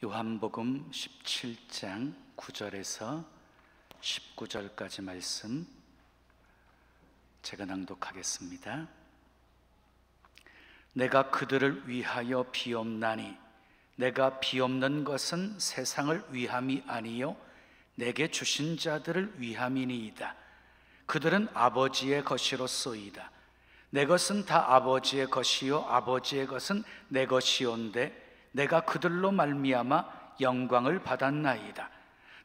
요한복음 17장 9절에서 19절까지 말씀 제가 낭독하겠습니다. 내가 그들을 위하여 비옵나니 내가 비옵는 것은 세상을 위함이 아니요 내게 주신 자들을 위함이니이다. 그들은 아버지의 것이로소이다. 내 것은 다 아버지의 것이요 아버지의 것은 내 것이온데 내가 그들로 말미암아 영광을 받았나이다.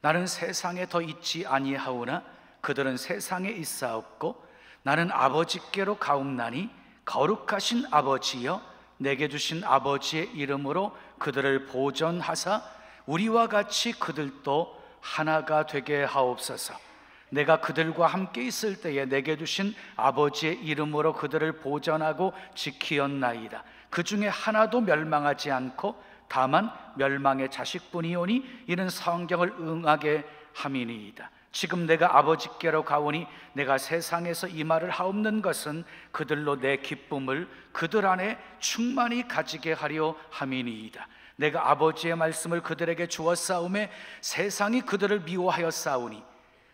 나는 세상에 더 있지 아니하오나 그들은 세상에 있사옵고 나는 아버지께로 가옵나니 거룩하신 아버지여 내게 주신 아버지의 이름으로 그들을 보존하사 우리와 같이 그들도 하나가 되게 하옵소서. 내가 그들과 함께 있을 때에 내게 주신 아버지의 이름으로 그들을 보존하고 지키었나이다. 그 중에 하나도 멸망하지 않고 다만 멸망의 자식뿐이오니 이는 성경을 응하게 함이니이다. 지금 내가 아버지께로 가오니 내가 세상에서 이 말을 하옵는 것은 그들로 내 기쁨을 그들 안에 충만히 가지게 하려 함이니이다. 내가 아버지의 말씀을 그들에게 주었사오매 세상이 그들을 미워하였사오니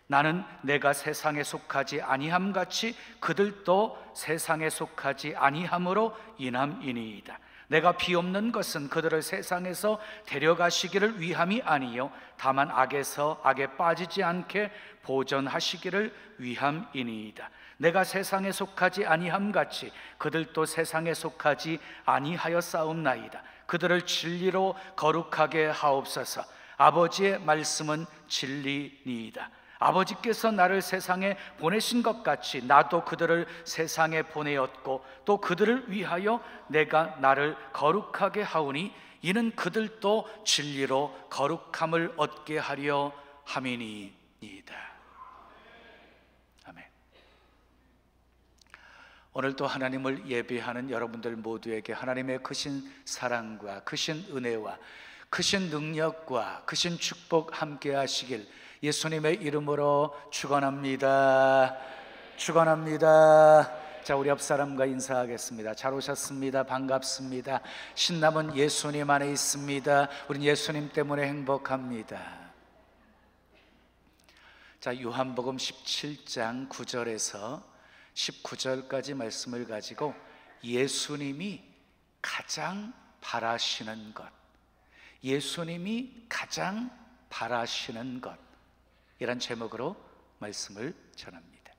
나는 내가 세상에 속하지 아니함같이 그들도 세상에 속하지 아니함으로 인함이니이다. 내가 비옵는 것은 그들을 세상에서 데려가시기를 위함이 아니요 다만 악에 빠지지 않게 보존하시기를 위함이니이다. 내가 세상에 속하지 아니함같이 그들도 세상에 속하지 아니하였사옵나이다. 그들을 진리로 거룩하게 하옵소서. 아버지의 말씀은 진리니이다. 아버지께서 나를 세상에 보내신 것 같이 나도 그들을 세상에 보내었고 또 그들을 위하여 내가 나를 거룩하게 하오니 이는 그들도 진리로 거룩함을 얻게 하려 함이니이다. 아멘. 오늘도 하나님을 예배하는 여러분들 모두에게 하나님의 크신 사랑과 크신 은혜와 크신 능력과 크신 축복 함께 하시길 예수님의 이름으로 축원합니다. 축원합니다. 자, 우리 옆 사람과 인사하겠습니다. 잘 오셨습니다. 반갑습니다. 신남은 예수님 안에 있습니다. 우린 예수님 때문에 행복합니다. 자, 요한복음 17장 9절에서 19절까지 말씀을 가지고 예수님이 가장 바라시는 것, 예수님이 가장 바라시는 것, 이란 제목으로 말씀을 전합니다.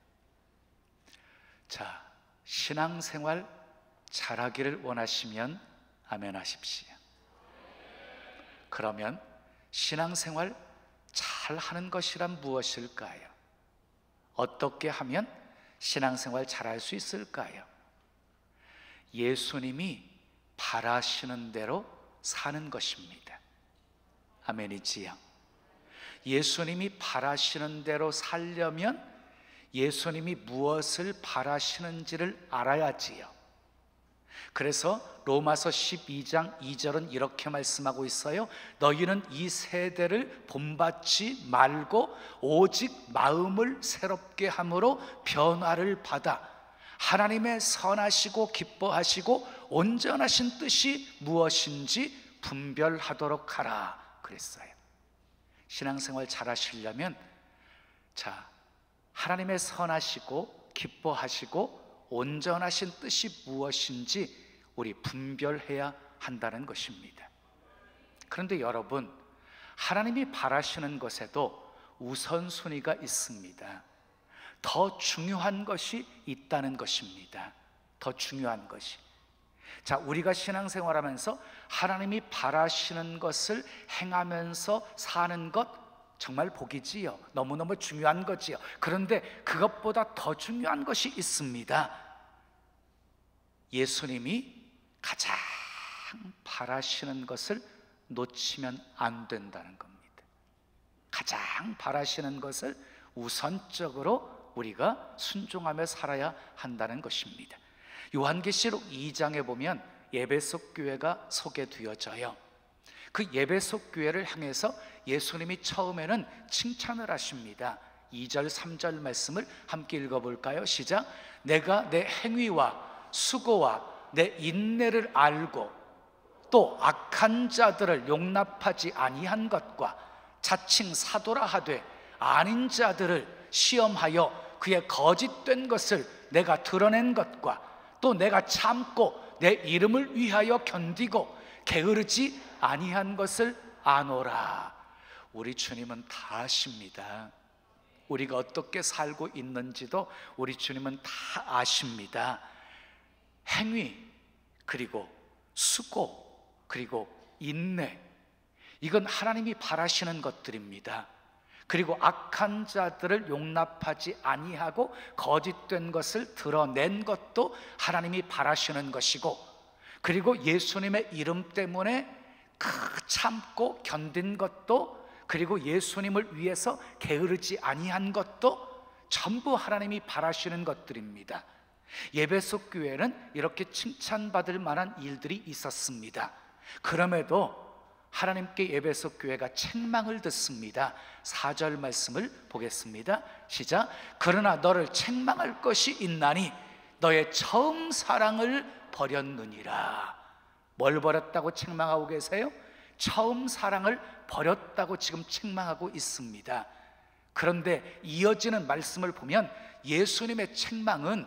자, 신앙생활 잘하기를 원하시면 아멘 하십시오. 그러면 신앙생활 잘하는 것이란 무엇일까요? 어떻게 하면 신앙생활 잘할 수 있을까요? 예수님이 바라시는 대로 사는 것입니다. 아멘이지요? 예수님이 바라시는 대로 살려면 예수님이 무엇을 바라시는지를 알아야지요. 그래서 로마서 12장 2절은 이렇게 말씀하고 있어요. 너희는 이 세대를 본받지 말고 오직 마음을 새롭게 함으로 변화를 받아 하나님의 선하시고 기뻐하시고 온전하신 뜻이 무엇인지 분별하도록 하라 그랬어요. 신앙생활 잘 하시려면 자, 하나님의 선하시고 기뻐하시고 온전하신 뜻이 무엇인지 우리 분별해야 한다는 것입니다. 그런데 여러분, 하나님이 바라시는 것에도 우선순위가 있습니다. 더 중요한 것이 있다는 것입니다. 더 중요한 것이. 자, 우리가 신앙생활하면서 하나님이 바라시는 것을 행하면서 사는 것 정말 복이지요. 너무너무 중요한 거지요. 그런데 그것보다 더 중요한 것이 있습니다. 예수님이 가장 바라시는 것을 놓치면 안 된다는 겁니다. 가장 바라시는 것을 우선적으로 우리가 순종하며 살아야 한다는 것입니다. 요한계시록 2장에 보면 에베소 교회가 소개되어져요. 그 에베소 교회를 향해서 예수님이 처음에는 칭찬을 하십니다. 2절 3절 말씀을 함께 읽어볼까요? 시작. 내가 내 행위와 수고와 내 인내를 알고 또 악한 자들을 용납하지 아니한 것과 자칭 사도라 하되 아닌 자들을 시험하여 그의 거짓된 것을 내가 드러낸 것과 또 내가 참고 내 이름을 위하여 견디고 게으르지 아니한 것을 아노라. 우리 주님은 다 아십니다. 우리가 어떻게 살고 있는지도 우리 주님은 다 아십니다. 행위, 그리고 수고, 그리고 인내, 이건 하나님이 바라시는 것들입니다. 그리고 악한 자들을 용납하지 아니하고 거짓된 것을 드러낸 것도 하나님이 바라시는 것이고, 그리고 예수님의 이름 때문에 참고 견딘 것도, 그리고 예수님을 위해서 게으르지 아니한 것도 전부 하나님이 바라시는 것들입니다. 에베소 교회는 이렇게 칭찬받을 만한 일들이 있었습니다. 그럼에도 하나님께 에베소 교회가 책망을 듣습니다. 4절 말씀을 보겠습니다. 시작. 그러나 너를 책망할 것이 있나니 너의 처음 사랑을 버렸느니라. 뭘 버렸다고 책망하고 계세요? 처음 사랑을 버렸다고 지금 책망하고 있습니다. 그런데 이어지는 말씀을 보면 예수님의 책망은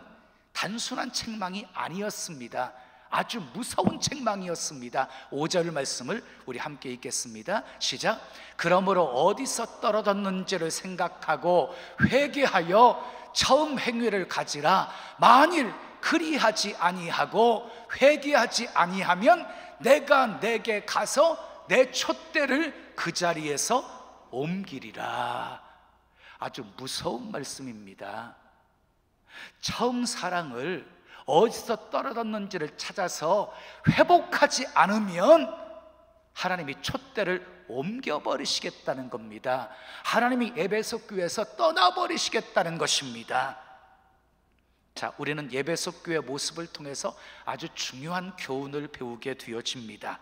단순한 책망이 아니었습니다. 아주 무서운 책망이었습니다. 5절 말씀을 우리 함께 읽겠습니다. 시작. 그러므로 어디서 떨어졌는지를 생각하고 회개하여 처음 행위를 가지라. 만일 그리하지 아니하고 회개하지 아니하면 내가 내게 가서 내 촛대를 그 자리에서 옮기리라. 아주 무서운 말씀입니다. 처음 사랑을 어디서 떨어졌는지를 찾아서 회복하지 않으면 하나님이 촛대를 옮겨버리시겠다는 겁니다. 하나님이 에베소 교회에서 떠나버리시겠다는 것입니다. 자, 우리는 에베소 교회 모습을 통해서 아주 중요한 교훈을 배우게 되어집니다.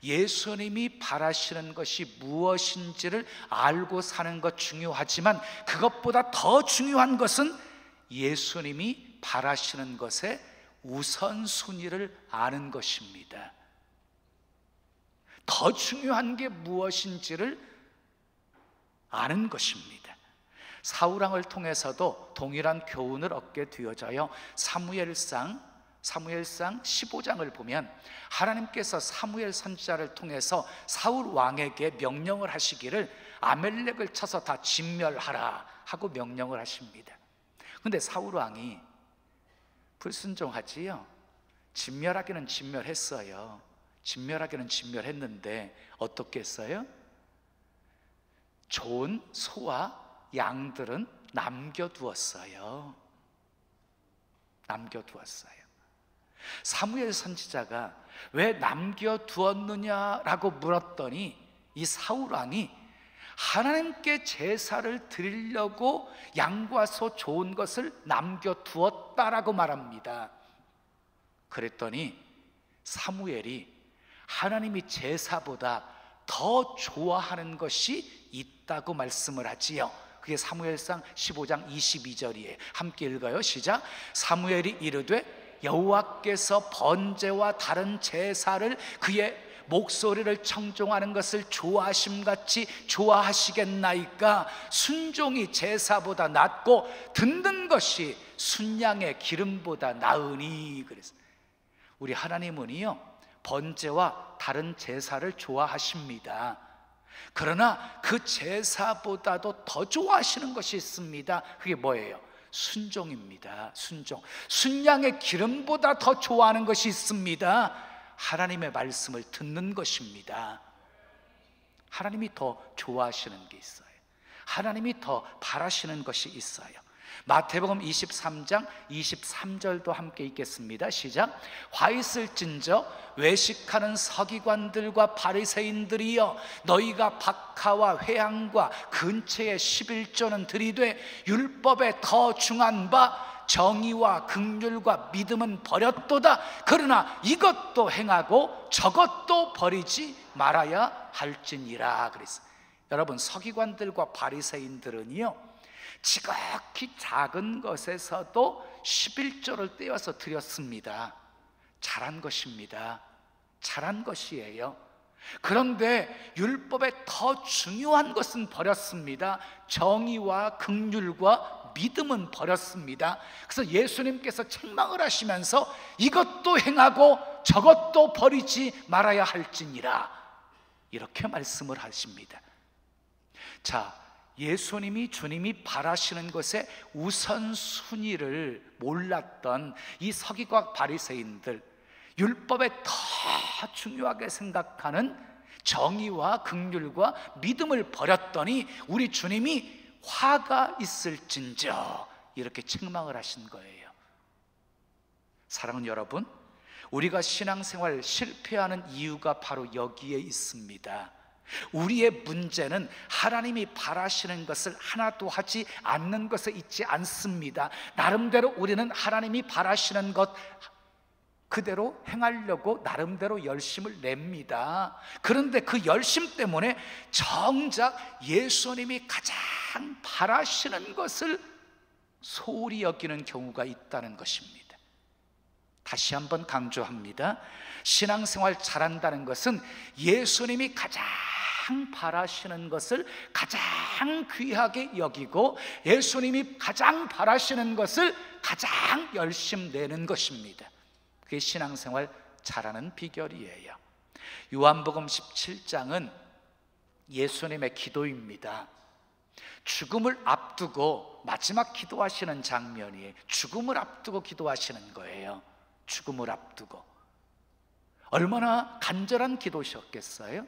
예수님이 바라시는 것이 무엇인지를 알고 사는 것 중요하지만 그것보다 더 중요한 것은 예수님이 바라시는 것의 우선순위를 아는 것입니다. 더 중요한 게 무엇인지를 아는 것입니다. 사울왕을 통해서도 동일한 교훈을 얻게 되어져요. 사무엘상 15장을 보면 하나님께서 사무엘 선지자를 통해서 사울 왕에게 명령을 하시기를 아멜렉을 쳐서 다 진멸하라 하고 명령을 하십니다. 근데 사울 왕이 불순종하지요. 진멸하기는 진멸했어요. 진멸하기는 진멸했는데 어떻게 했어요? 좋은 소와 양들은 남겨두었어요. 사무엘 선지자가 왜 남겨두었느냐라고 물었더니 이 사울 왕이 하나님께 제사를 드리려고 양과 소 좋은 것을 남겨두었다라고 말합니다. 그랬더니 사무엘이 하나님이 제사보다 더 좋아하는 것이 있다고 말씀을 하지요. 그게 사무엘상 15장 22절이에요. 함께 읽어요. 시작. 사무엘이 이르되 여호와께서 번제와 다른 제사를 그의 목소리를 청종하는 것을 좋아하심같이 좋아하시겠나이까? 순종이 제사보다 낫고 듣는 것이 순양의 기름보다 나으니. 그래서 우리 하나님은요 번제와 다른 제사를 좋아하십니다. 그러나 그 제사보다도 더 좋아하시는 것이 있습니다. 그게 뭐예요? 순종입니다. 순양의 기름보다 더 좋아하는 것이 있습니다. 하나님의 말씀을 듣는 것입니다. 하나님이 더 좋아하시는 게 있어요. 하나님이 더 바라시는 것이 있어요. 마태복음 23장 23절도 함께 읽겠습니다. 시작. 화 있을진저 외식하는 서기관들과 바리새인들이여, 너희가 박하와 회향과 근처의 11조는 들이되 율법에 더 중한 바 정의와 긍휼과 믿음은 버렸도다. 그러나 이것도 행하고 저것도 버리지 말아야 할지니라. 그랬어요. 여러분, 서기관들과 바리새인들은요 지극히 작은 것에서도 11조를 떼어서 드렸습니다. 잘한 것입니다. 잘한 것이에요. 그런데 율법에 더 중요한 것은 버렸습니다. 정의와 긍휼과 믿음은 버렸습니다. 그래서 예수님께서 책망을 하시면서 이것도 행하고 저것도 버리지 말아야 할지니라, 이렇게 말씀을 하십니다. 자, 예수님이, 주님이 바라시는 것의 우선순위를 몰랐던 이 서기관 바리새인들, 율법에 더 중요하게 생각하는 정의와 긍휼과 믿음을 버렸더니 우리 주님이 화가 있을진저, 이렇게 책망을 하신 거예요. 사랑하는 여러분, 우리가 신앙생활 실패하는 이유가 바로 여기에 있습니다. 우리의 문제는 하나님이 바라시는 것을 하나도 하지 않는 것에 있지 않습니다. 나름대로 우리는 하나님이 바라시는 것 그대로 행하려고 나름대로 열심을 냅니다. 그런데 그 열심 때문에 정작 예수님이 가장 바라시는 것을 소홀히 여기는 경우가 있다는 것입니다. 다시 한번 강조합니다. 신앙생활 잘한다는 것은 예수님이 가장 바라시는 것을 가장 귀하게 여기고 예수님이 가장 바라시는 것을 가장 열심 내는 것입니다. 그게 신앙생활 잘하는 비결이에요. 요한복음 17장은 예수님의 기도입니다. 죽음을 앞두고 마지막 기도하시는 장면이에요. 죽음을 앞두고 기도하시는 거예요. 죽음을 앞두고. 얼마나 간절한 기도셨겠어요?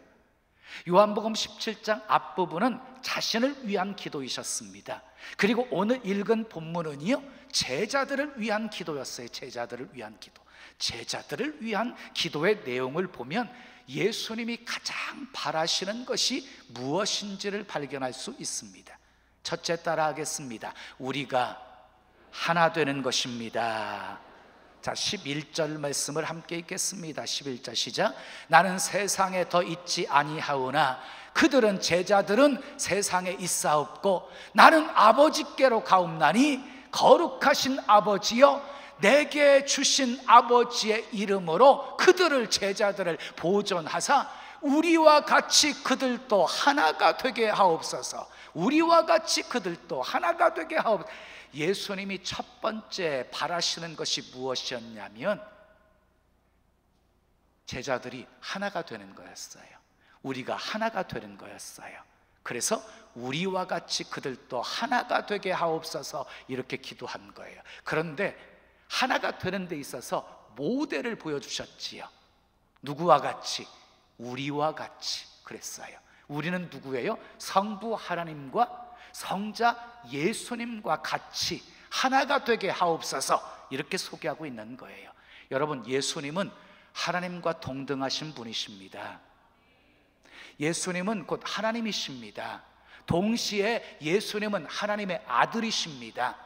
요한복음 17장 앞부분은 자신을 위한 기도이셨습니다. 그리고 오늘 읽은 본문은요, 제자들을 위한 기도였어요. 제자들을 위한 기도. 제자들을 위한 기도의 내용을 보면 예수님이 가장 바라시는 것이 무엇인지를 발견할 수 있습니다. 첫째, 따라 하겠습니다. 우리가 하나 되는 것입니다. 자, 11절 말씀을 함께 읽겠습니다. 11절 시작. 나는 세상에 더 있지 아니하오나 그들은, 제자들은 세상에 있사옵고 나는 아버지께로 가옵나니 거룩하신 아버지여, 내게 주신 아버지의 이름으로 그들을, 제자들을 보존하사 우리와 같이 그들도 하나가 되게 하옵소서. 우리와 같이 그들도 하나가 되게 하옵소서. 예수님이 첫 번째 바라시는 것이 무엇이었냐면 제자들이 하나가 되는 거였어요. 우리가 하나가 되는 거였어요. 그래서 우리와 같이 그들도 하나가 되게 하옵소서, 이렇게 기도한 거예요. 그런데 하나가 되는 데 있어서 모델을 보여주셨지요. 누구와 같이? 우리와 같이 그랬어요. 우리는 누구예요? 성부 하나님과 성자 예수님과 같이 하나가 되게 하옵소서, 이렇게 소개하고 있는 거예요. 여러분, 예수님은 하나님과 동등하신 분이십니다. 예수님은 곧 하나님이십니다. 동시에 예수님은 하나님의 아들이십니다.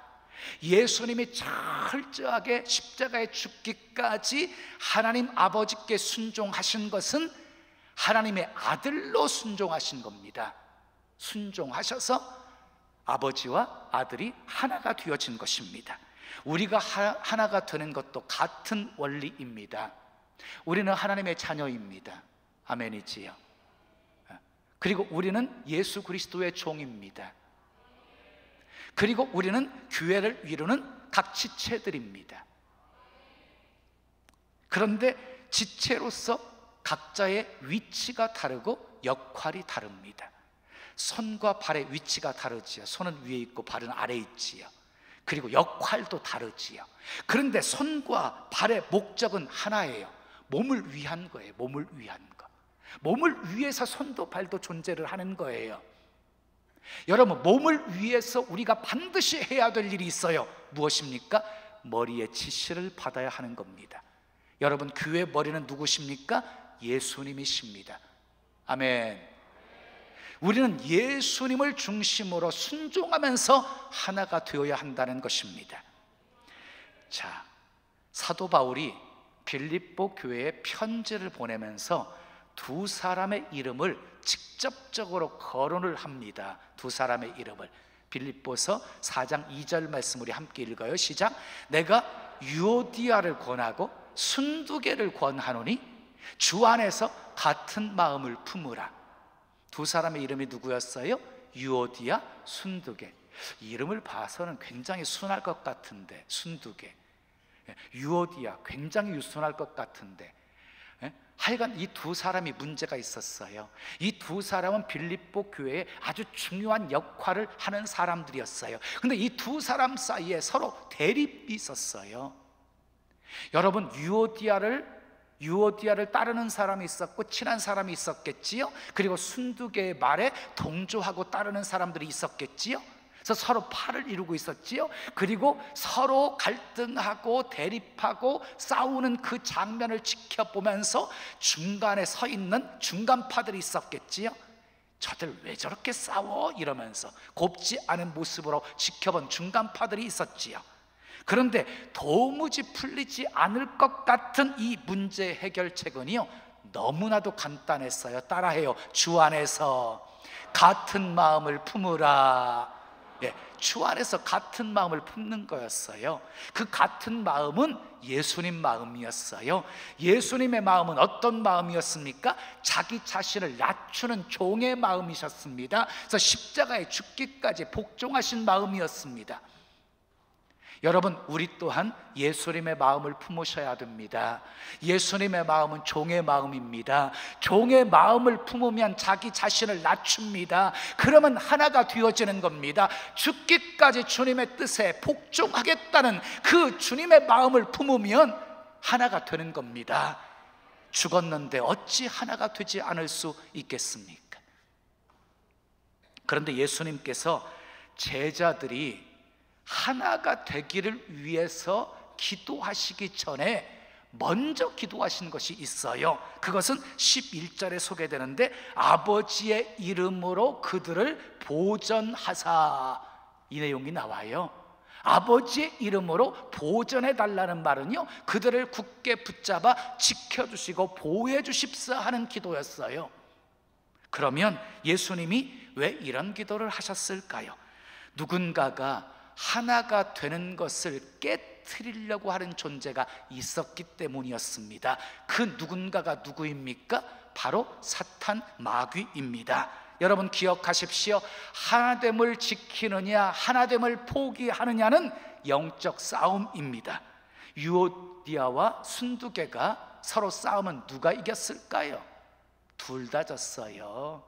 예수님이 철저하게 십자가에 죽기까지 하나님 아버지께 순종하신 것은 하나님의 아들로 순종하신 겁니다. 순종하셔서 아버지와 아들이 하나가 되어진 것입니다. 우리가 하나가 되는 것도 같은 원리입니다. 우리는 하나님의 자녀입니다. 아멘이지요. 그리고 우리는 예수 그리스도의 종입니다. 그리고 우리는 교회를 이루는 각 지체들입니다. 그런데 지체로서 각자의 위치가 다르고 역할이 다릅니다. 손과 발의 위치가 다르지요. 손은 위에 있고 발은 아래에 있지요. 그리고 역할도 다르지요. 그런데 손과 발의 목적은 하나예요. 몸을 위한 거예요. 몸을 위한 거. 몸을 위해서 손도 발도 존재를 하는 거예요. 여러분, 몸을 위해서 우리가 반드시 해야 될 일이 있어요. 무엇입니까? 머리의 지시를 받아야 하는 겁니다. 여러분, 교회 머리는 누구십니까? 예수님이십니다. 아멘. 우리는 예수님을 중심으로 순종하면서 하나가 되어야 한다는 것입니다. 자, 사도 바울이 빌립보 교회에 편지를 보내면서 두 사람의 이름을 직접적으로 거론을 합니다. 두 사람의 이름을. 빌립보서 4장 2절 말씀 우리 함께 읽어요. 시작. 내가 유오디아를 권하고 순두개를 권하노니 주 안에서 같은 마음을 품으라. 두 사람의 이름이 누구였어요? 유오디아, 순두계. 이름을 봐서는 굉장히 순할 것 같은데, 순두계, 유오디아 굉장히 유순할 것 같은데, 하여간 이 두 사람이 문제가 있었어요. 이 두 사람은 빌립보 교회에 아주 중요한 역할을 하는 사람들이었어요. 근데 이 두 사람 사이에 서로 대립이 있었어요. 여러분, 유오디아를 따르는 사람이 있었고 친한 사람이 있었겠지요. 그리고 순두계의 말에 동조하고 따르는 사람들이 있었겠지요. 그래서 서로 팔을 이루고 있었지요. 그리고 서로 갈등하고 대립하고 싸우는 그 장면을 지켜보면서 중간에 서 있는 중간파들이 있었겠지요. 저들 왜 저렇게 싸워? 이러면서 곱지 않은 모습으로 지켜본 중간파들이 있었지요. 그런데 도무지 풀리지 않을 것 같은 이 문제 해결책은요, 너무나도 간단했어요. 따라해요. 주 안에서 같은 마음을 품으라. 주 안에서 같은 마음을 품는 거였어요. 그 같은 마음은 예수님 마음이었어요. 예수님의 마음은 어떤 마음이었습니까? 자기 자신을 낮추는 종의 마음이셨습니다. 그래서 십자가에 죽기까지 복종하신 마음이었습니다. 여러분, 우리 또한 예수님의 마음을 품으셔야 됩니다. 예수님의 마음은 종의 마음입니다. 종의 마음을 품으면 자기 자신을 낮춥니다. 그러면 하나가 되어지는 겁니다. 죽기까지 주님의 뜻에 복종하겠다는 그 주님의 마음을 품으면 하나가 되는 겁니다. 죽었는데 어찌 하나가 되지 않을 수 있겠습니까? 그런데 예수님께서 제자들이 하나가 되기를 위해서 기도하시기 전에 먼저 기도하신 것이 있어요. 그것은 11절에 소개되는데, 아버지의 이름으로 그들을 보전하사, 이 내용이 나와요. 아버지의 이름으로 보전해 달라는 말은요, 그들을 굳게 붙잡아 지켜주시고 보호해 주십사 하는 기도였어요. 그러면 예수님이 왜 이런 기도를 하셨을까요? 누군가가 하나가 되는 것을 깨트리려고 하는 존재가 있었기 때문이었습니다. 그 누군가가 누구입니까? 바로 사탄, 마귀입니다. 여러분 기억하십시오. 하나됨을 지키느냐 하나됨을 포기하느냐는 영적 싸움입니다. 유오디아와 순두계가 서로 싸우면 누가 이겼을까요? 둘 다 졌어요.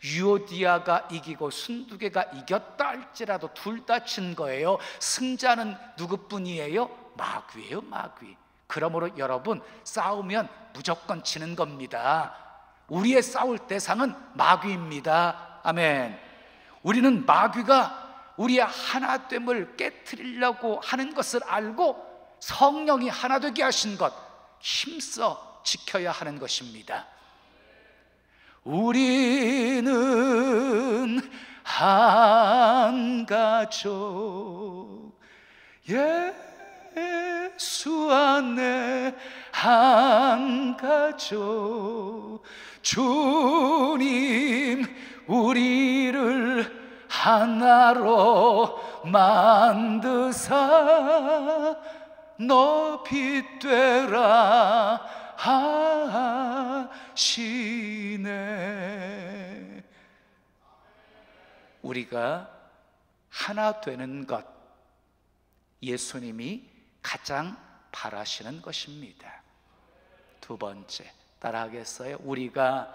유오디아가 이기고 순두계가 이겼다 할지라도 둘 다 진 거예요. 승자는 누구뿐이에요? 마귀예요, 마귀. 그러므로 여러분, 싸우면 무조건 지는 겁니다. 우리의 싸울 대상은 마귀입니다. 아멘. 우리는 마귀가 우리의 하나됨을 깨트리려고 하는 것을 알고 성령이 하나 되게 하신 것 힘써 지켜야 하는 것입니다. 우리는 한 가족, 예수 안에 한 가족. 주님 우리를 하나로 만드사 높이 되라 하시네. 우리가 하나 되는 것, 예수님이 가장 바라시는 것입니다. 두 번째, 따라하겠어요? 우리가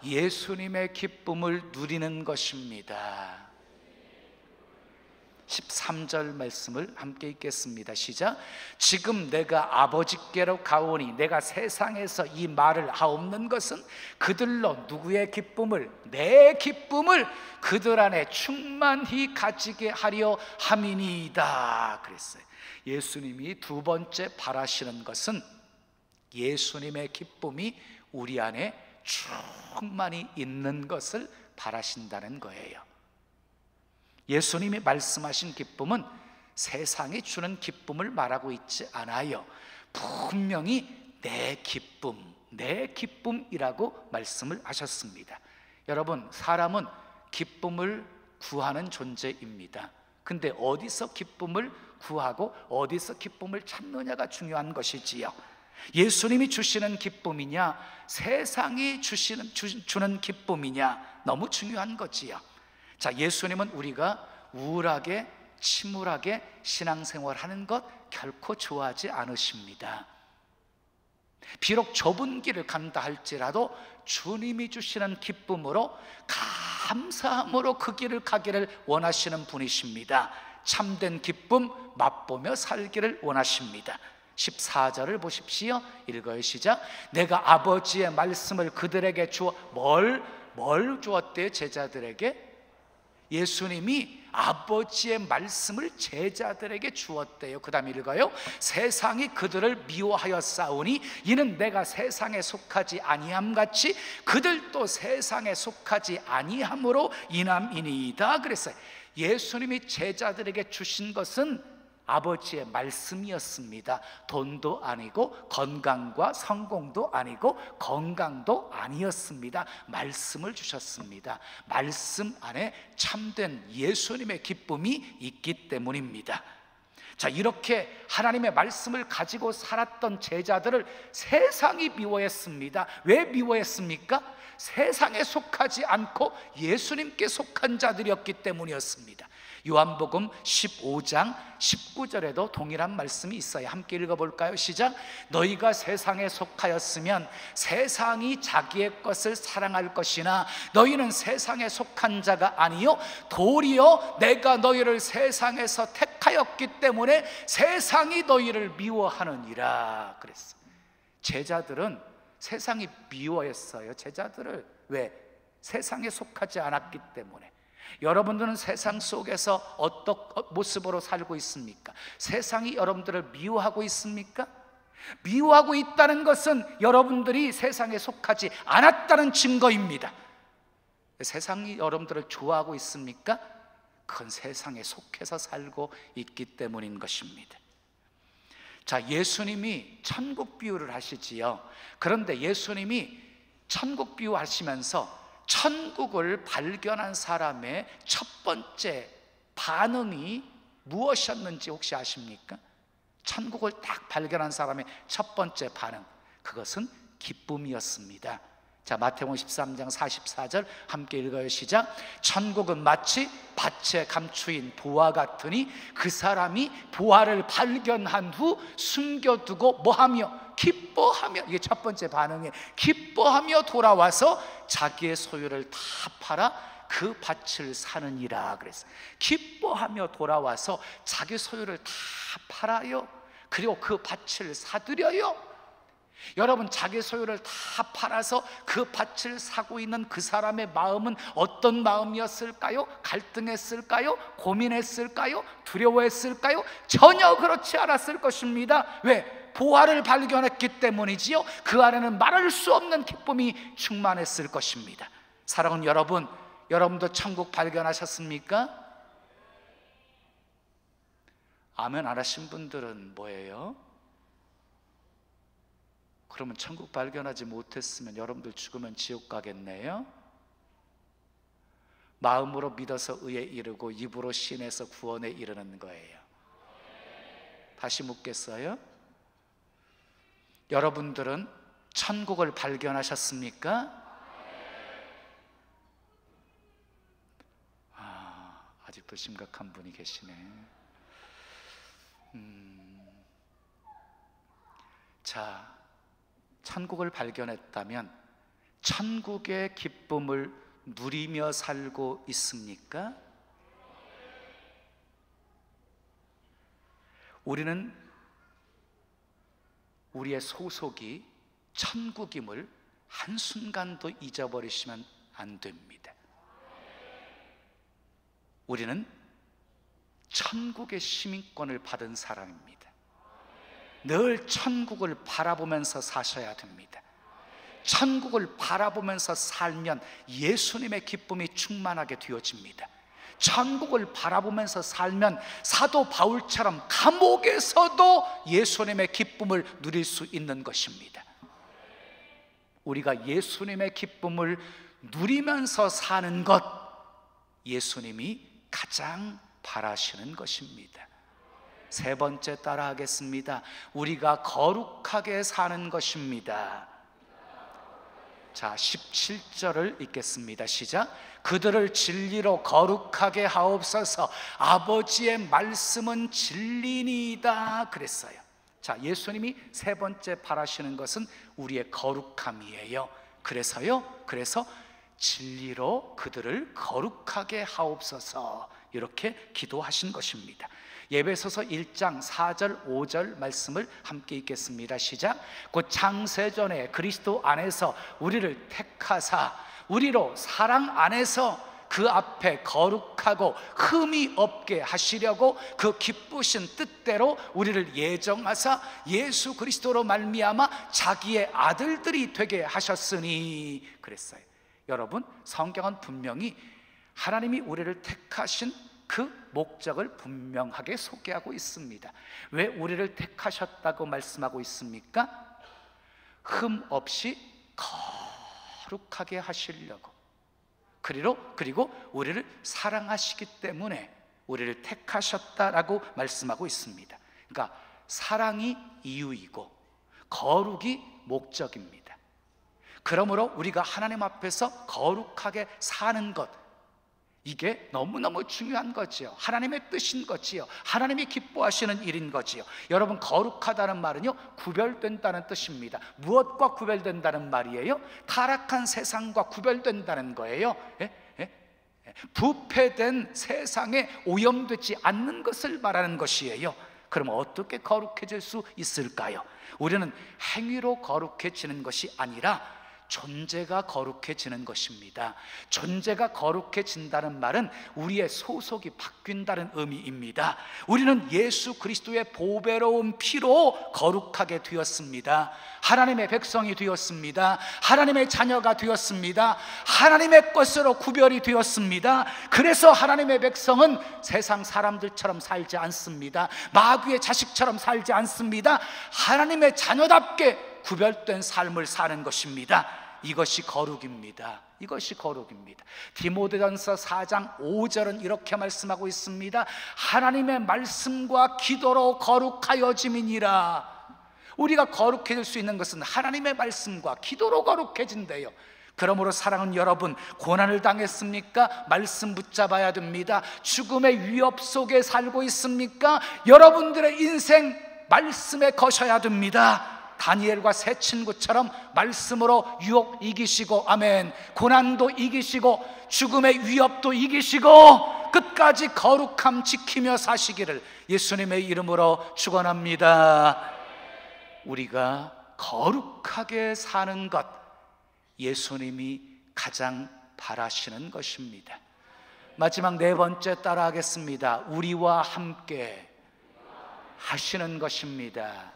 예수님의 기쁨을 누리는 것입니다. 13절 말씀을 함께 읽겠습니다. 시작. 지금 내가 아버지께로 가오니 내가 세상에서 이 말을 하옵는 것은 그들로 누구의 기쁨을, 내 기쁨을 그들 안에 충만히 가지게 하려 함이니이다 그랬어요. 예수님이 두 번째 바라시는 것은 예수님의 기쁨이 우리 안에 충만히 있는 것을 바라신다는 거예요. 예수님이 말씀하신 기쁨은 세상이 주는 기쁨을 말하고 있지 않아요. 분명히 내 기쁨이라고 말씀을 하셨습니다. 여러분, 사람은 기쁨을 구하는 존재입니다. 근데 어디서 기쁨을 구하고 어디서 기쁨을 찾느냐가 중요한 것이지요. 예수님이 주시는 기쁨이냐, 세상이 주는 기쁨이냐, 너무 중요한 거지요. 자, 예수님은 우리가 우울하게 침울하게 신앙생활하는 것 결코 좋아하지 않으십니다. 비록 좁은 길을 간다 할지라도 주님이 주시는 기쁨으로 감사함으로 그 길을 가기를 원하시는 분이십니다. 참된 기쁨 맛보며 살기를 원하십니다. 14절을 보십시오. 읽어요. 시작. 내가 아버지의 말씀을 그들에게 주어 뭘 주었대요? 제자들에게? 예수님이 아버지의 말씀을 제자들에게 주었대요. 그 다음 읽어요. 세상이 그들을 미워하여 싸우니 이는 내가 세상에 속하지 아니함같이 그들도 세상에 속하지 아니함으로 인함이니이다 그랬어요. 예수님이 제자들에게 주신 것은 아버지의 말씀이었습니다. 돈도 아니고 건강과 성공도 아니고 건강도 아니었습니다. 말씀을 주셨습니다. 말씀 안에 참된 예수님의 기쁨이 있기 때문입니다. 자, 이렇게 하나님의 말씀을 가지고 살았던 제자들을 세상이 미워했습니다. 왜 미워했습니까? 세상에 속하지 않고 예수님께 속한 자들이었기 때문이었습니다. 요한복음 15장 19절에도 동일한 말씀이 있어요. 함께 읽어볼까요? 시작. 너희가 세상에 속하였으면 세상이 자기의 것을 사랑할 것이나 너희는 세상에 속한 자가 아니요 도리어 내가 너희를 세상에서 택하였기 때문에 세상이 너희를 미워하느니라 그랬어요. 제자들은 세상이 미워했어요. 제자들을. 왜? 세상에 속하지 않았기 때문에. 여러분들은 세상 속에서 어떤 모습으로 살고 있습니까? 세상이 여러분들을 미워하고 있습니까? 미워하고 있다는 것은 여러분들이 세상에 속하지 않았다는 증거입니다. 세상이 여러분들을 좋아하고 있습니까? 그건 세상에 속해서 살고 있기 때문인 것입니다. 자, 예수님이 천국 비유를 하시지요. 그런데 예수님이 천국 비유 하시면서 천국을 발견한 사람의 첫 번째 반응이 무엇이었는지 혹시 아십니까? 천국을 딱 발견한 사람의 첫 번째 반응, 그것은 기쁨이었습니다. 자, 마태복음 13장 44절 함께 읽어요. 시작. 천국은 마치 밭에 감추인 보화 같으니 그 사람이 보화를 발견한 후 숨겨두고 뭐하며? 기뻐하며. 이게 첫 번째 반응이에요. 기뻐하며 돌아와서 자기의 소유를 다 팔아 그 밭을 사느니라 그랬어요. 기뻐하며 돌아와서 자기 소유를 다 팔아요. 그리고 그 밭을 사들여요. 여러분, 자기 소유를 다 팔아서 그 밭을 사고 있는 그 사람의 마음은 어떤 마음이었을까요? 갈등했을까요? 고민했을까요? 두려워했을까요? 전혀 그렇지 않았을 것입니다. 왜? 보화를 발견했기 때문이지요. 그 안에는 말할 수 없는 기쁨이 충만했을 것입니다. 사랑하는 여러분, 여러분도 천국 발견하셨습니까? 아멘 안 하신 분들은 뭐예요? 그러면 천국 발견하지 못했으면 여러분들 죽으면 지옥 가겠네요? 마음으로 믿어서 의에 이르고 입으로 신해서 구원에 이르는 거예요. 다시 묻겠어요? 여러분들은 천국을 발견하셨습니까? 아직도 심각한 분이 계시네. 자, 천국을 발견했다면 천국의 기쁨을 누리며 살고 있습니까? 우리는 우리의 소속이 천국임을 한순간도 잊어버리시면 안 됩니다. 우리는 천국의 시민권을 받은 사람입니다. 늘 천국을 바라보면서 사셔야 됩니다. 천국을 바라보면서 살면 예수님의 기쁨이 충만하게 되어집니다. 천국을 바라보면서 살면 사도 바울처럼 감옥에서도 예수님의 기쁨을 누릴 수 있는 것입니다. 우리가 예수님의 기쁨을 누리면서 사는 것, 예수님이 가장 바라시는 것입니다. 세 번째 따라하겠습니다. 우리가 거룩하게 사는 것입니다. 자, 17절을 읽겠습니다. 시작. 그들을 진리로 거룩하게 하옵소서. 아버지의 말씀은 진리니이다 그랬어요. 자, 예수님이 세 번째 바라시는 것은 우리의 거룩함이에요. 그래서 진리로 그들을 거룩하게 하옵소서, 이렇게 기도하신 것입니다. 에베소서 1장 4절 5절 말씀을 함께 읽겠습니다. 시작. 곧 창세전에 그리스도 안에서 우리를 택하사 우리로 사랑 안에서 그 앞에 거룩하고 흠이 없게 하시려고 그 기쁘신 뜻대로 우리를 예정하사 예수 그리스도로 말미암아 자기의 아들들이 되게 하셨으니 그랬어요. 여러분, 성경은 분명히 하나님이 우리를 택하신 그 목적을 분명하게 소개하고 있습니다. 왜 우리를 택하셨다고 말씀하고 있습니까? 흠 없이 거룩하게 하시려고, 그리고 우리를 사랑하시기 때문에 우리를 택하셨다라고 말씀하고 있습니다. 그러니까 사랑이 이유이고 거룩이 목적입니다. 그러므로 우리가 하나님 앞에서 거룩하게 사는 것, 이게 너무너무 중요한 거지요. 하나님의 뜻인 거지요. 하나님이 기뻐하시는 일인 거지요. 여러분, 거룩하다는 말은요, 구별된다는 뜻입니다. 무엇과 구별된다는 말이에요? 타락한 세상과 구별된다는 거예요. 부패된 세상에 오염되지 않는 것을 말하는 것이에요. 그럼 어떻게 거룩해질 수 있을까요? 우리는 행위로 거룩해지는 것이 아니라 존재가 거룩해지는 것입니다. 존재가 거룩해진다는 말은 우리의 소속이 바뀐다는 의미입니다. 우리는 예수 그리스도의 보배로운 피로 거룩하게 되었습니다. 하나님의 백성이 되었습니다. 하나님의 자녀가 되었습니다. 하나님의 것으로 구별이 되었습니다. 그래서 하나님의 백성은 세상 사람들처럼 살지 않습니다. 마귀의 자식처럼 살지 않습니다. 하나님의 자녀답게 구별된 삶을 사는 것입니다. 이것이 거룩입니다. 이것이 거룩입니다. 디모데전서 4장 5절은 이렇게 말씀하고 있습니다. 하나님의 말씀과 기도로 거룩하여짐이니라. 우리가 거룩해질 수 있는 것은 하나님의 말씀과 기도로 거룩해진대요. 그러므로 사랑하는 여러분, 고난을 당했습니까? 말씀 붙잡아야 됩니다. 죽음의 위협 속에 살고 있습니까? 여러분들의 인생 말씀에 거셔야 됩니다. 다니엘과 세 친구처럼 말씀으로 유혹 이기시고, 아멘, 고난도 이기시고 죽음의 위협도 이기시고 끝까지 거룩함 지키며 사시기를 예수님의 이름으로 축원합니다. 우리가 거룩하게 사는 것, 예수님이 가장 바라시는 것입니다. 마지막 네 번째 따라하겠습니다. 우리와 함께 하시는 것입니다.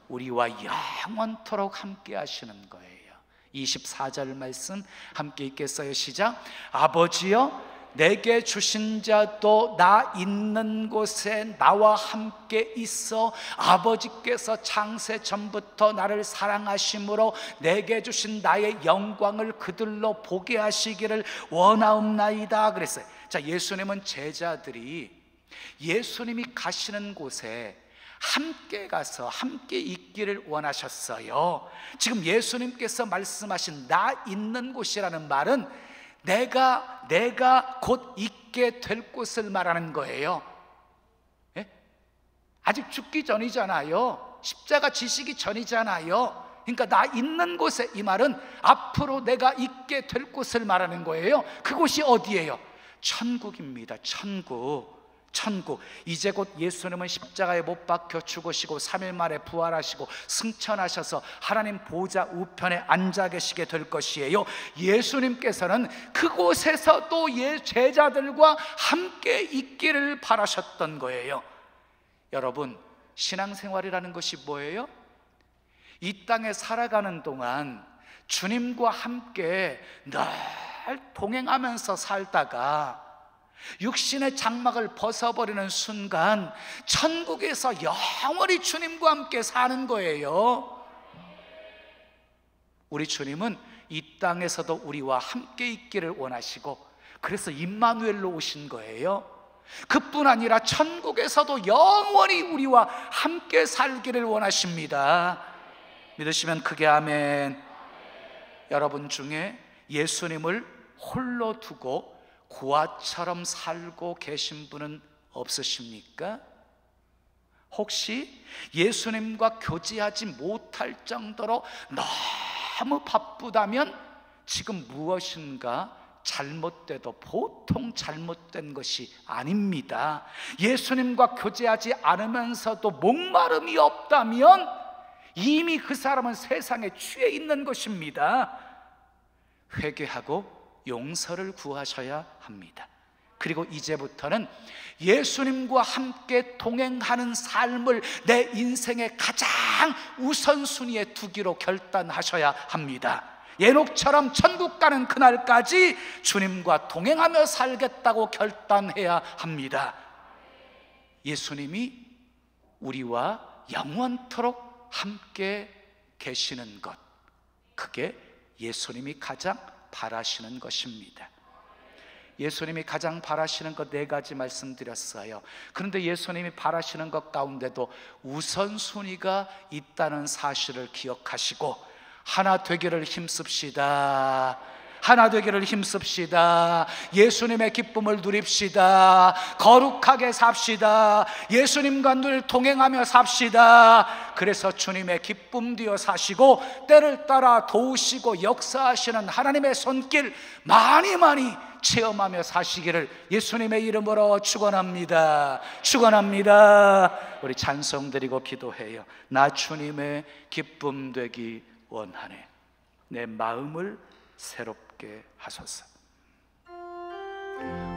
우리와 영원토록 함께 하시는 거예요. 24절 말씀 함께 읽겠어요. 시작. 아버지여, 내게 주신 자도 나 있는 곳에 나와 함께 있어 아버지께서 창세 전부터 나를 사랑하심으로 내게 주신 나의 영광을 그들로 보게 하시기를 원하옵나이다 그랬어요. 자, 예수님은 제자들이 예수님이 가시는 곳에 함께 가서 함께 있기를 원하셨어요. 지금 예수님께서 말씀하신 나 있는 곳이라는 말은 내가 곧 있게 될 곳을 말하는 거예요. 예? 아직 죽기 전이잖아요. 십자가 지시기 전이잖아요. 그러니까 나 있는 곳에, 이 말은 앞으로 내가 있게 될 곳을 말하는 거예요. 그곳이 어디예요? 천국입니다. 천국. 이제 곧 예수님은 십자가에 못 박혀 죽으시고 3일 만에 부활하시고 승천하셔서 하나님 보좌 우편에 앉아 계시게 될 것이에요. 예수님께서는 그곳에서 또 제자들과 함께 있기를 바라셨던 거예요. 여러분, 신앙생활이라는 것이 뭐예요? 이 땅에 살아가는 동안 주님과 함께 늘 동행하면서 살다가 육신의 장막을 벗어버리는 순간 천국에서 영원히 주님과 함께 사는 거예요. 우리 주님은 이 땅에서도 우리와 함께 있기를 원하시고, 그래서 임마누엘로 오신 거예요. 그뿐 아니라 천국에서도 영원히 우리와 함께 살기를 원하십니다. 믿으시면 크게 아멘. 여러분 중에 예수님을 홀로 두고 고아처럼 살고 계신 분은 없으십니까? 혹시 예수님과 교제하지 못할 정도로 너무 바쁘다면 지금 무엇인가 잘못돼도 보통 잘못된 것이 아닙니다. 예수님과 교제하지 않으면서도 목마름이 없다면 이미 그 사람은 세상에 취해 있는 것입니다. 회개하고 용서를 구하셔야 합니다. 그리고 이제부터는 예수님과 함께 동행하는 삶을 내 인생의 가장 우선순위에 두기로 결단하셔야 합니다. 에녹처럼 천국 가는 그날까지 주님과 동행하며 살겠다고 결단해야 합니다. 예수님이 우리와 영원토록 함께 계시는 것, 그게 예수님이 가장 바라시는 것입니다. 예수님이 가장 바라시는 것 4가지 말씀드렸어요. 그런데 예수님이 바라시는 것 가운데도 우선순위가 있다는 사실을 기억하시고 하나 되기를 힘씁시다. 하나 되기를 힘씁시다. 예수님의 기쁨을 누립시다. 거룩하게 삽시다. 예수님과 늘 동행하며 삽시다. 그래서 주님의 기쁨 되어 사시고 때를 따라 도우시고 역사하시는 하나님의 손길 많이 체험하며 사시기를 예수님의 이름으로 축원합니다. 축원합니다. 우리 찬송 드리고 기도해요. 나 주님의 기쁨 되기 원하네. 내 마음을 새롭게 하소서.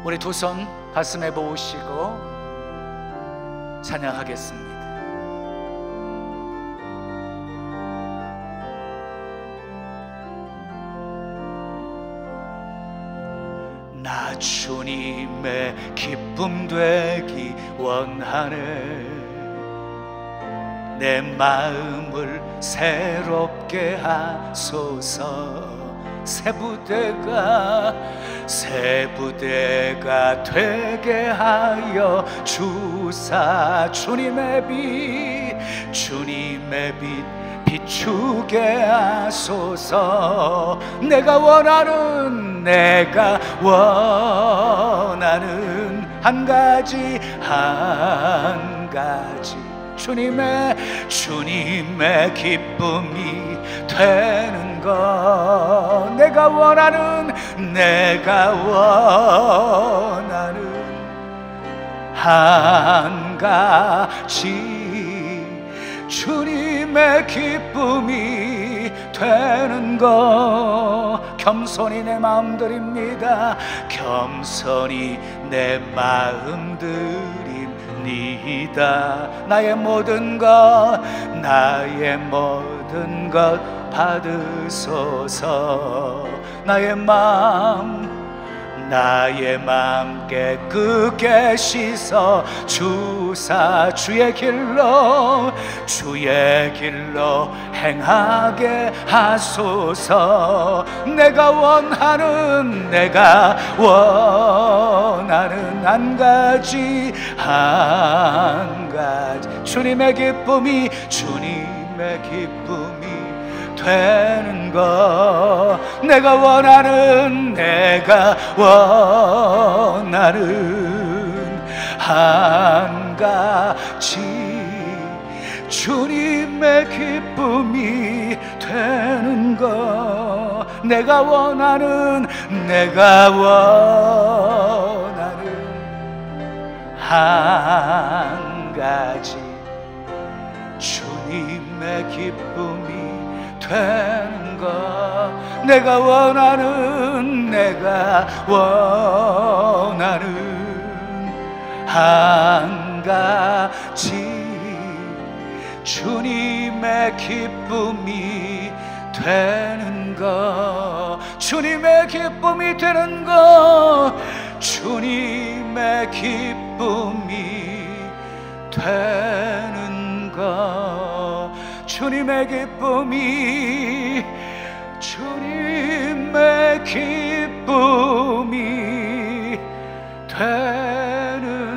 우리 두 손 가슴에 모으시고 찬양하겠습니다. 나 주님의 기쁨 되기 원하네. 내 마음을 새롭게 하소서. 새 부대가 되게 하여 주사. 주님의 빛 비추게 하소서. 내가 원하는 한 가지 주님의 기쁨이 되는 것. 내가 원하는 한 가지 주님의 기쁨이 되는 것. 겸손히 내 마음 드립니다. 겸손히 내 마음 드립니다. 나의 모든 것 받으소서. 나의 마음 깨끗게 씻어 주사. 주의 길로 행하게 하소서. 내가 원하는 한 가지 주님의 기쁨이 되는 것. 내가 원하는 한 가지 주님의 기쁨이 되는 것. 내가 원하는 한 가지 주님의 기쁨이 되는 것. 내가 원하는 한 가지 주님의 기쁨이 되는 것. 주님의 기쁨이 되는 것. 주님의 기쁨이 되는 것. 주님의 기쁨이 되는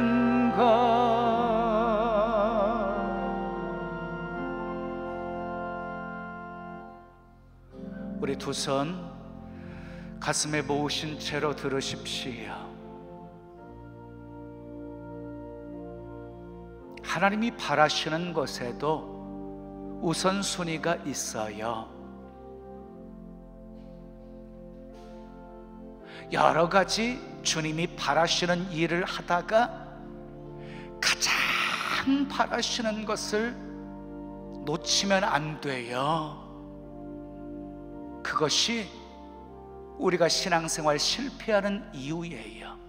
우선 가슴에 모으신 채로 들으십시오. 하나님이 바라시는 것에도 우선순위가 있어요. 여러 가지 주님이 바라시는 일을 하다가 가장 바라시는 것을 놓치면 안 돼요. 그것이 우리가 신앙생활 실패하는 이유예요.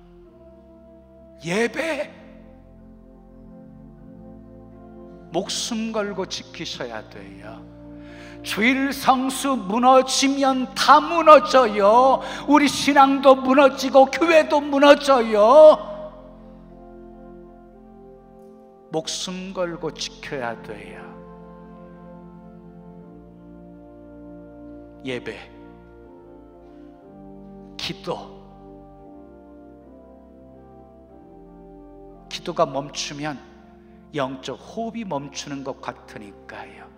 예배 목숨 걸고 지키셔야 돼요. 주일 성수 무너지면 다 무너져요. 우리 신앙도 무너지고 교회도 무너져요. 목숨 걸고 지켜야 돼요. 예배, 기도가 멈추면 영적 호흡이 멈추는 것 같으니까요.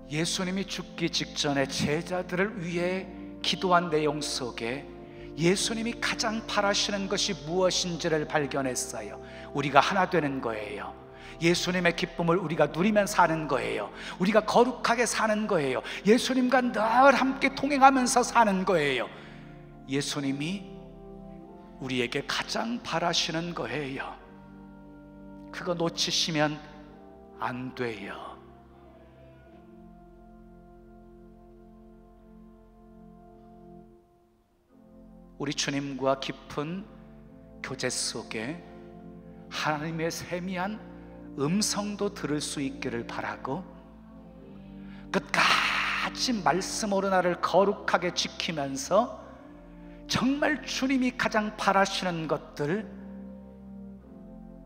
예수님이 죽기 직전에 제자들을 위해 기도한 내용 속에 예수님이 가장 바라시는 것이 무엇인지를 발견했어요. 우리가 하나 되는 거예요. 예수님의 기쁨을 우리가 누리면 사는 거예요. 우리가 거룩하게 사는 거예요. 예수님과 늘 함께 동행하면서 사는 거예요. 예수님이 우리에게 가장 바라시는 거예요. 그거 놓치시면 안 돼요. 우리 주님과 깊은 교제 속에 하나님의 세미한 음성도 들을 수 있기를 바라고, 끝까지 말씀으로 나를 거룩하게 지키면서 정말 주님이 가장 바라시는 것들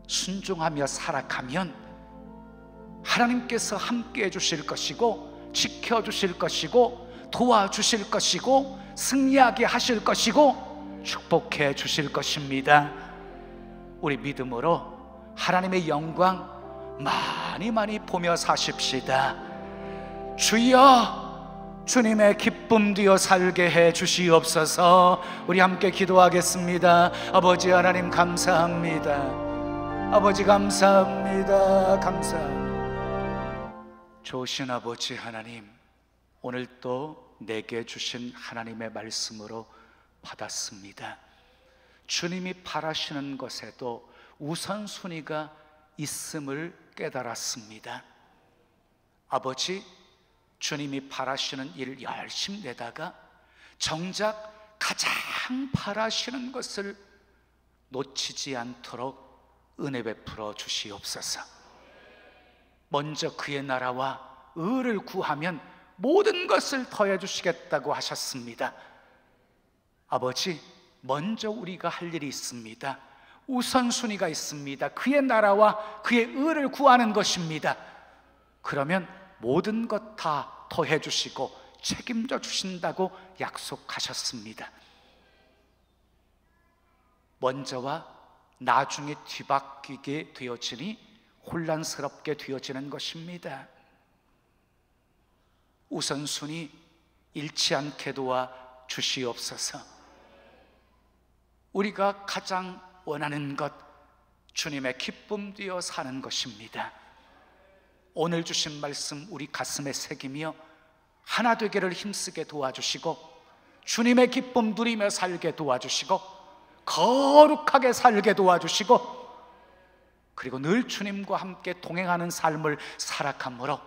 순종하며 살아가면 하나님께서 함께 해주실 것이고, 지켜주실 것이고, 도와주실 것이고, 승리하게 하실 것이고, 축복해 주실 것입니다. 우리 믿음으로 하나님의 영광 많이 보며 사십시다. 주여, 주님의 기쁨 되어 살게 해 주시옵소서. 우리 함께 기도하겠습니다. 아버지 하나님 감사합니다. 아버지 감사합니다. 감사합니다. 좋으신 아버지 하나님, 오늘 또 내게 주신 하나님의 말씀으로 받았습니다. 주님이 바라시는 것에도 우선순위가 있음을 깨달았습니다. 아버지, 주님이 바라시는 일을 열심히 내다가 정작 가장 바라시는 것을 놓치지 않도록 은혜 베풀어 주시옵소서. 먼저 그의 나라와 의를 구하면 모든 것을 더해 주시겠다고 하셨습니다. 아버지, 먼저 우리가 할 일이 있습니다. 우선순위가 있습니다. 그의 나라와 그의 의를 구하는 것입니다. 그러면 모든 것 다 더해 주시고 책임져 주신다고 약속하셨습니다. 먼저와 나중에 뒤바뀌게 되어지니 혼란스럽게 되어지는 것입니다. 우선순위 잃지 않게 도와 주시옵소서. 우리가 가장 원하는 것, 주님의 기쁨 되어 사는 것입니다. 오늘 주신 말씀 우리 가슴에 새기며 하나 되기를 힘쓰게 도와주시고, 주님의 기쁨 누리며 살게 도와주시고, 거룩하게 살게 도와주시고, 그리고 늘 주님과 함께 동행하는 삶을 살아감으로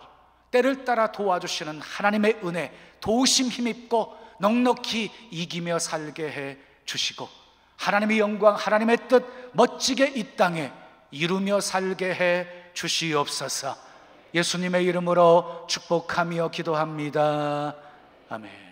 때를 따라 도와주시는 하나님의 은혜, 도우심 힘입고 넉넉히 이기며 살게 해 주시고, 하나님의 영광, 하나님의 뜻 멋지게 이 땅에 이루며 살게 해 주시옵소서. 예수님의 이름으로 축복하며 기도합니다. 아멘.